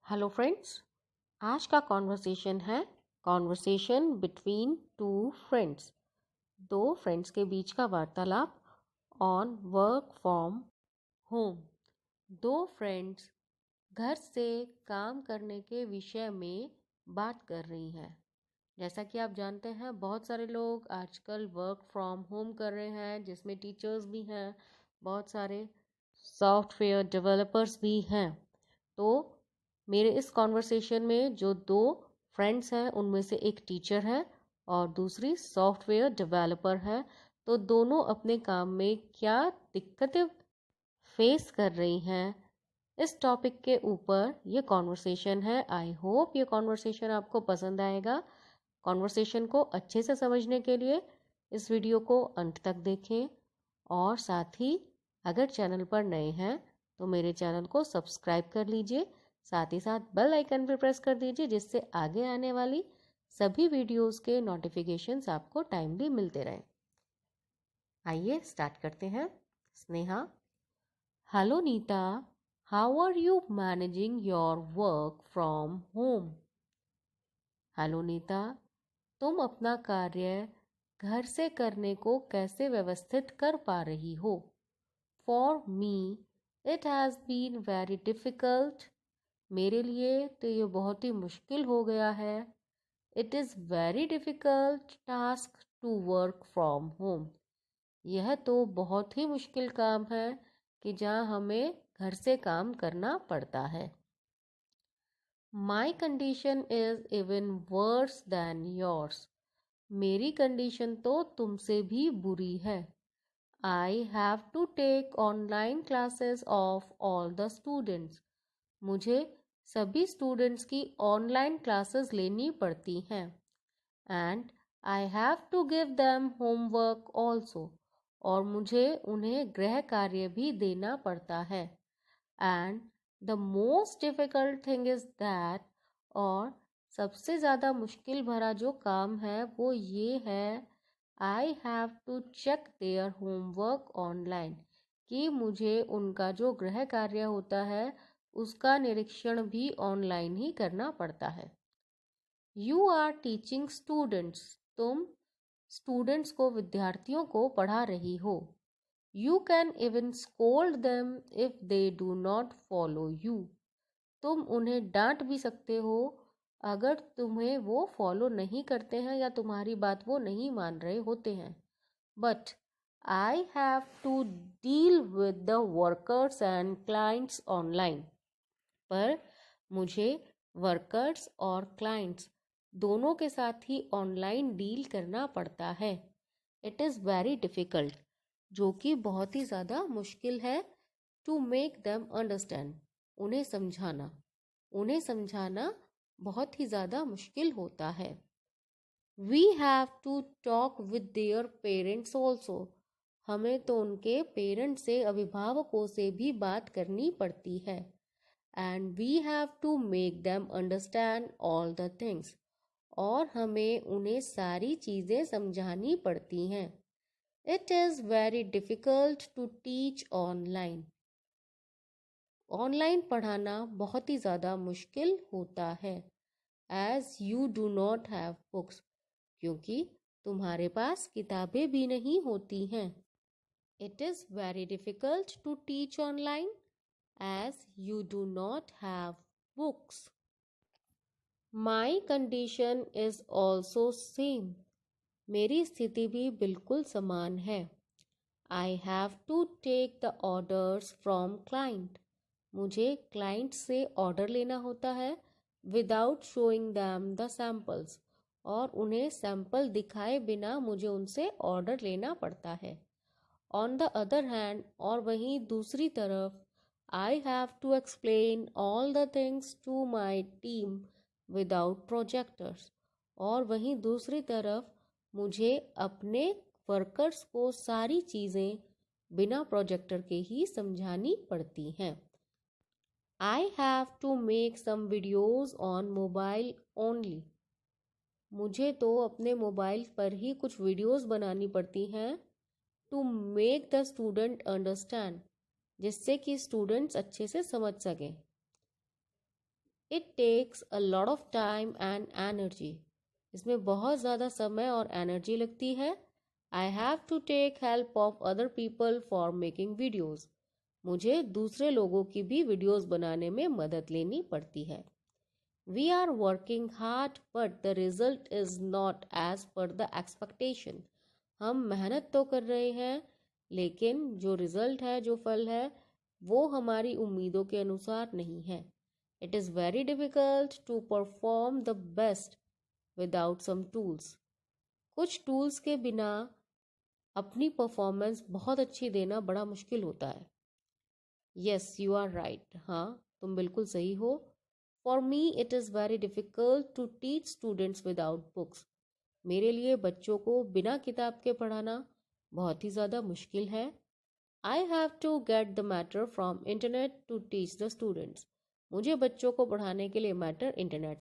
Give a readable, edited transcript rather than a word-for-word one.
Hello friends. आज का conversation है कॉन्वर्सेशन बिटवीन टू फ्रेंड्स। दो फ्रेंड्स के बीच का वार्तालाप ऑन वर्क फ्रॉम होम। दो फ्रेंड्स घर से काम करने के विषय में बात कर रही हैं। जैसा कि आप जानते हैं, बहुत सारे लोग आजकल वर्क फ्रॉम होम कर रहे हैं, जिसमें टीचर्स भी हैं, बहुत सारे सॉफ्टवेयर डेवलपर्स भी हैं। तो मेरे इस कॉन्वर्सेशन में जो दो फ्रेंड्स हैं, उनमें से एक टीचर है और दूसरी सॉफ्टवेयर डेवलपर है। तो दोनों अपने काम में क्या दिक्कतें फेस कर रही हैं, इस टॉपिक के ऊपर ये कॉन्वर्सेशन है। आई होप ये कॉन्वर्सेशन आपको पसंद आएगा। कॉन्वर्सेशन को अच्छे से समझने के लिए इस वीडियो को अंत तक देखें और साथ ही अगर चैनल पर नए हैं तो मेरे चैनल को सब्सक्राइब कर लीजिए। साथ ही साथ बेल आइकन पर प्रेस कर दीजिए, जिससे आगे आने वाली सभी वीडियोस के नोटिफिकेशंस आपको टाइमली मिलते रहें। आइए स्टार्ट करते हैं। Sneha: hello Neeta, how are you managing your work from home? Hello Neeta, तुम अपना कार्य घर से करने को कैसे व्यवस्थित कर पा रही हो? For me it has been very difficult. मेरे लिए तो ये बहुत ही मुश्किल हो गया है। It is very difficult task to work from home. यह तो बहुत ही मुश्किल काम है कि जहाँ हमें घर से काम करना पड़ता है। My condition is even worse than yours. मेरी कंडीशन तो तुमसे भी बुरी है। I have to take online classes of all the students. मुझे सभी स्टूडेंट्स की ऑनलाइन क्लासेस लेनी पड़ती हैं। And I have to give them homework also. और मुझे उन्हें गृह कार्य भी देना पड़ता है। And the most difficult thing is that, और सबसे ज़्यादा मुश्किल भरा जो काम है वो ये है, I have to check their homework online, कि मुझे उनका जो गृह कार्य होता है उसका निरीक्षण भी ऑनलाइन ही करना पड़ता है। You are teaching students. तुम स्टूडेंट्स को, विद्यार्थियों को पढ़ा रही हो। You can even scold them if they do not follow you. तुम उन्हें डांट भी सकते हो अगर तुम्हें वो फॉलो नहीं करते हैं या तुम्हारी बात वो नहीं मान रहे होते हैं। But I have to deal with the workers and clients online. पर मुझे वर्कर्स और क्लाइंट्स दोनों के साथ ही ऑनलाइन डील करना पड़ता है। इट इज़ वेरी डिफ़िकल्ट, जो कि बहुत ही ज़्यादा मुश्किल है। टू मेक देम अंडरस्टैंड, उन्हें समझाना बहुत ही ज़्यादा मुश्किल होता है। We have to talk with their parents also. हमें तो उनके पेरेंट्स से, अभिभावकों से भी बात करनी पड़ती है। And we have to make them understand all the things. और हमें उन्हें सारी चीज़ें समझानी पड़ती हैं। It is very difficult to teach online. Online पढ़ाना बहुत ही ज़्यादा मुश्किल होता है। As you do not have books, क्योंकि तुम्हारे पास किताबें भी नहीं होती हैं। It is very difficult to teach online as you do not have books. My condition is also same. मेरी स्थिति भी बिल्कुल समान है। I have to take the orders from client. मुझे क्लाइंट से ऑर्डर लेना होता है without showing them the samples. और उन्हें सैंपल दिखाए बिना मुझे उनसे ऑर्डर लेना पड़ता है। ऑन द अदर हैंड, और वहीं दूसरी तरफ, I have to explain all the things to my team without projectors. और वहीं दूसरी तरफ मुझे अपने वर्कर्स को सारी चीज़ें बिना प्रोजेक्टर के ही समझानी पड़ती हैं। I have to make some videos on mobile only. मुझे तो अपने मोबाइल पर ही कुछ वीडियोस बनानी पड़ती हैं to make the student understand, जिससे कि स्टूडेंट्स अच्छे से समझ सकें। It takes a lot of time and energy. इसमें बहुत ज़्यादा समय और एनर्जी लगती है. I have to take help of other people for making videos. मुझे दूसरे लोगों की भी वीडियोस बनाने में मदद लेनी पड़ती है. We are working hard but the result is not as per the expectation. हम मेहनत तो कर रहे हैं लेकिन जो रिजल्ट है, जो फल है, वो हमारी उम्मीदों के अनुसार नहीं है. It is very difficult to perform the best without some tools. कुछ टूल्स के बिना अपनी परफॉर्मेंस बहुत अच्छी देना बड़ा मुश्किल होता है. Yes, you are right. हाँ, तुम बिल्कुल सही हो. For me, it is very difficult to teach students without books. मेरे लिए बच्चों को बिना किताब के पढ़ाना बहुत ही ज़्यादा मुश्किल है. I have to get the matter from internet to teach the students. मुझे बच्चों को पढ़ाने के लिए मैटर इंटरनेट